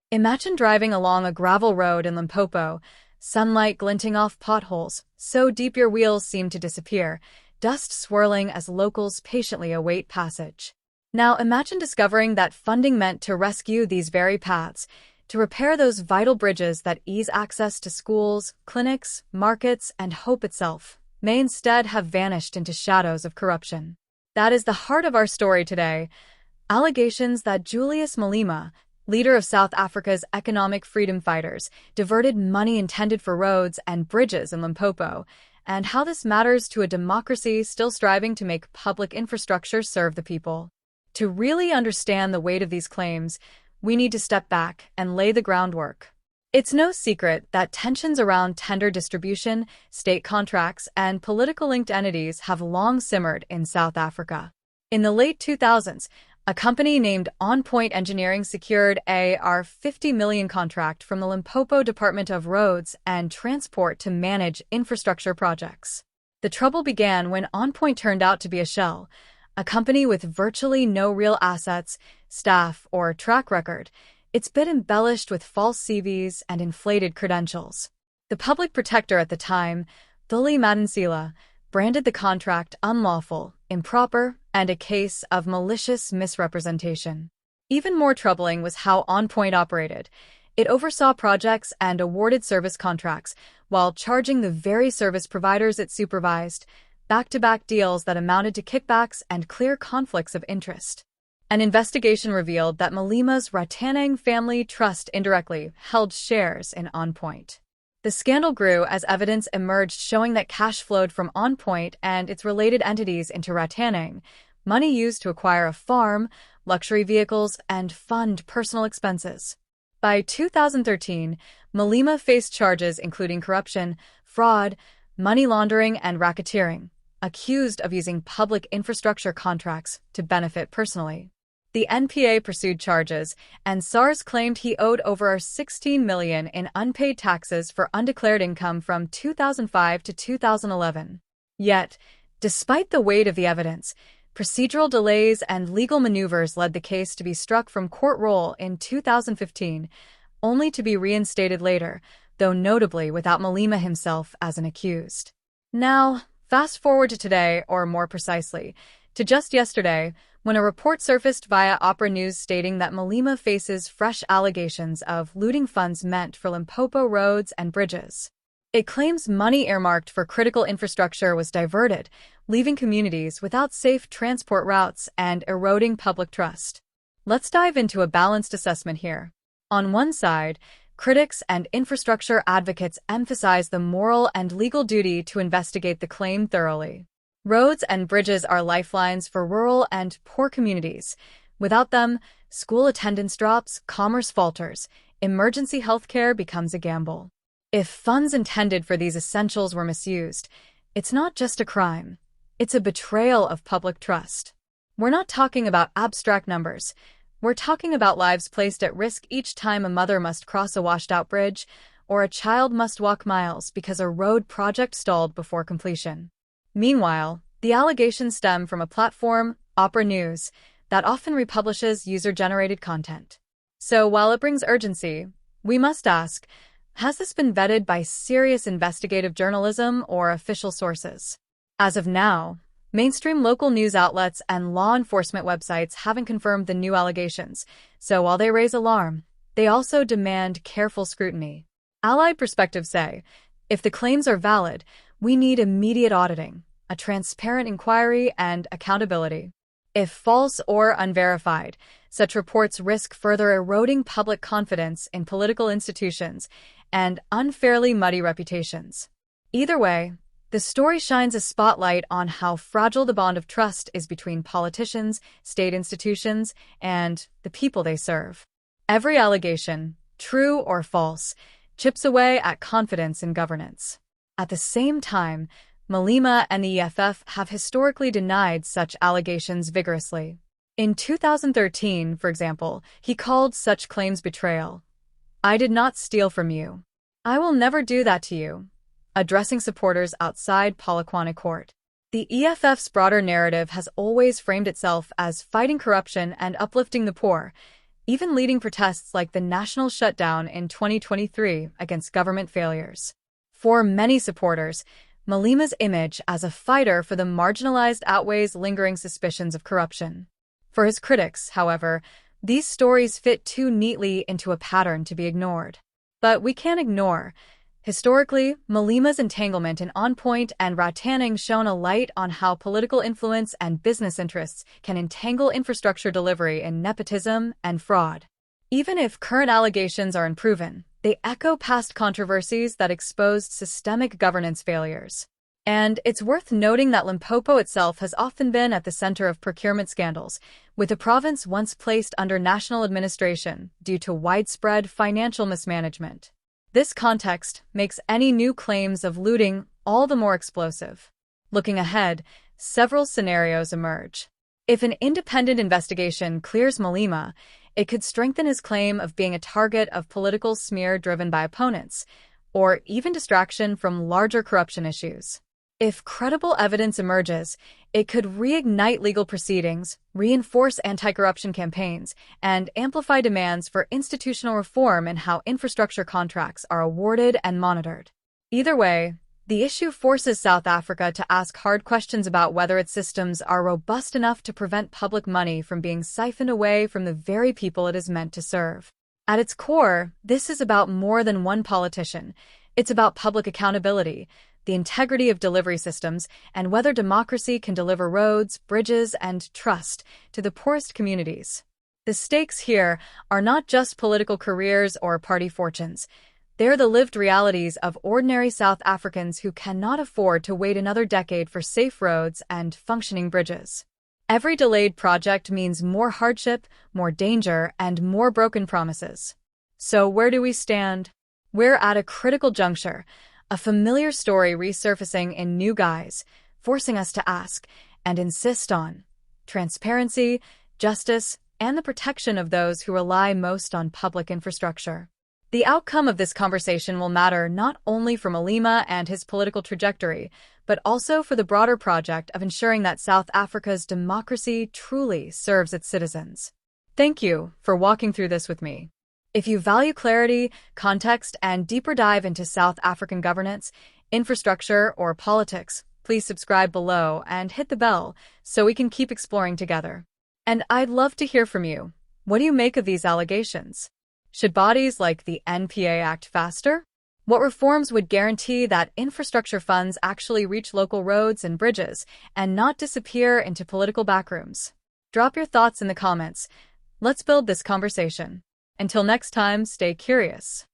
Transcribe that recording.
Imagine driving along a gravel road in Limpopo, sunlight glinting off potholes, so deep your wheels seem to disappear, dust swirling as locals patiently await passage. Now imagine discovering that funding meant to rescue these very paths, to repair those vital bridges that ease access to schools, clinics, markets, and hope itself, may instead have vanished into shadows of corruption. That is the heart of our story today. Allegations that Julius Malema, leader of South Africa's economic freedom fighters, diverted money intended for roads and bridges in Limpopo, and how this matters to a democracy still striving to make public infrastructure serve the people. To really understand the weight of these claims, we need to step back and lay the groundwork. It's no secret that tensions around tender distribution, state contracts, and political-linked entities have long simmered in South Africa. In the late 2000s, a company named OnPoint Engineering secured a R50 million contract from the Limpopo Department of Roads and Transport to manage infrastructure projects. The trouble began when OnPoint turned out to be a shell, a company with virtually no real assets, staff, or track record, its bid embellished with false CVs and inflated credentials. The public protector at the time, Thuli Madonsela, branded the contract unlawful, improper, and a case of malicious misrepresentation. Even more troubling was how OnPoint operated. It oversaw projects and awarded service contracts while charging the very service providers it supervised, back-to-back deals that amounted to kickbacks and clear conflicts of interest. An investigation revealed that Malema's Ratanang family trust indirectly held shares in OnPoint. The scandal grew as evidence emerged showing that cash flowed from OnPoint and its related entities into Ratanang, money used to acquire a farm, luxury vehicles, and fund personal expenses. By 2013, Malema faced charges including corruption, fraud, money laundering, and racketeering, accused of using public infrastructure contracts to benefit personally. The NPA pursued charges, and SARS claimed he owed over $16 million in unpaid taxes for undeclared income from 2005 to 2011. Yet, despite the weight of the evidence, procedural delays and legal maneuvers led the case to be struck from court roll in 2015, only to be reinstated later, though notably without Malema himself as an accused. Now, fast forward to today, or more precisely, to just yesterday, when a report surfaced via Opera News stating that Malema faces fresh allegations of looting funds meant for Limpopo roads and bridges. It claims money earmarked for critical infrastructure was diverted, leaving communities without safe transport routes and eroding public trust. Let's dive into a balanced assessment here. On one side, critics and infrastructure advocates emphasize the moral and legal duty to investigate the claim thoroughly. Roads and bridges are lifelines for rural and poor communities. Without them, school attendance drops, commerce falters, emergency health care becomes a gamble. If funds intended for these essentials were misused, it's not just a crime. It's a betrayal of public trust. We're not talking about abstract numbers. We're talking about lives placed at risk each time a mother must cross a washed-out bridge or a child must walk miles because a road project stalled before completion. Meanwhile, the allegations stem from a platform, Opera News, that often republishes user-generated content. So while it brings urgency, we must ask, has this been vetted by serious investigative journalism or official sources? As of now, mainstream local news outlets and law enforcement websites haven't confirmed the new allegations, so while they raise alarm, they also demand careful scrutiny. Allied perspectives say, if the claims are valid, we need immediate auditing, a transparent inquiry, and accountability. If false or unverified, such reports risk further eroding public confidence in political institutions and unfairly muddy reputations. Either way, the story shines a spotlight on how fragile the bond of trust is between politicians, state institutions, and the people they serve. Every allegation, true or false, chips away at confidence in governance. At the same time, Malema and the EFF have historically denied such allegations vigorously. In 2013, for example, he called such claims betrayal. "I did not steal from you. I will never do that to you," addressing supporters outside Polokwane Court. The EFF's broader narrative has always framed itself as fighting corruption and uplifting the poor, even leading protests like the national shutdown in 2023 against government failures. For many supporters, Malema's image as a fighter for the marginalized outweighs lingering suspicions of corruption. For his critics, however, these stories fit too neatly into a pattern to be ignored. But we can't ignore. Historically, Malema's entanglement in OnPoint and Ratanang shone a light on how political influence and business interests can entangle infrastructure delivery in nepotism and fraud. Even if current allegations are unproven, they echo past controversies that exposed systemic governance failures. And it's worth noting that Limpopo itself has often been at the center of procurement scandals, with the province once placed under national administration due to widespread financial mismanagement. This context makes any new claims of looting all the more explosive. Looking ahead, several scenarios emerge. If an independent investigation clears Malema, it could strengthen his claim of being a target of political smear driven by opponents, or even distraction from larger corruption issues. If credible evidence emerges, it could reignite legal proceedings, reinforce anti-corruption campaigns, and amplify demands for institutional reform in how infrastructure contracts are awarded and monitored. Either way, the issue forces South Africa to ask hard questions about whether its systems are robust enough to prevent public money from being siphoned away from the very people it is meant to serve. At its core, this is about more than one politician. It's about public accountability, the integrity of delivery systems, and whether democracy can deliver roads, bridges, and trust to the poorest communities. The stakes here are not just political careers or party fortunes. They're the lived realities of ordinary South Africans who cannot afford to wait another decade for safe roads and functioning bridges. Every delayed project means more hardship, more danger, and more broken promises. So where do we stand? We're at a critical juncture, a familiar story resurfacing in new guise, forcing us to ask and insist on transparency, justice, and the protection of those who rely most on public infrastructure. The outcome of this conversation will matter not only for Malema and his political trajectory, but also for the broader project of ensuring that South Africa's democracy truly serves its citizens. Thank you for walking through this with me. If you value clarity, context, and deeper dive into South African governance, infrastructure, or politics, please subscribe below and hit the bell so we can keep exploring together. And I'd love to hear from you. What do you make of these allegations? Should bodies like the NPA act faster? What reforms would guarantee that infrastructure funds actually reach local roads and bridges and not disappear into political backrooms? Drop your thoughts in the comments. Let's build this conversation. Until next time, stay curious.